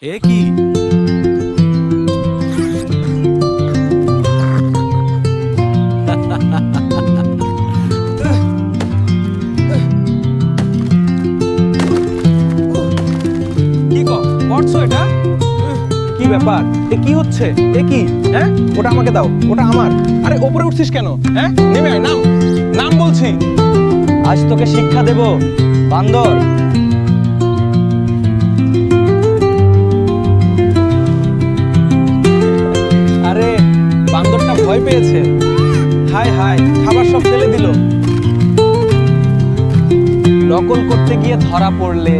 এ কি? কি করছো এটা? কি ব্যাপার? এ কি হচ্ছে? এ কি? হ্যাঁ, ওটা আমাকে দাও, ওটা আমার। আরে উপরে উঠছিস কেন? হ্যাঁ, নেমে আয়, নাম নাম বলছি। আজ তোকে শিক্ষা দেব বান্দর। আরে বান্দরটা ভয় পেয়েছে। হায় হায়, খাবার সব ফেলে দিল। নকল করতে গিয়ে ধরা পড়লে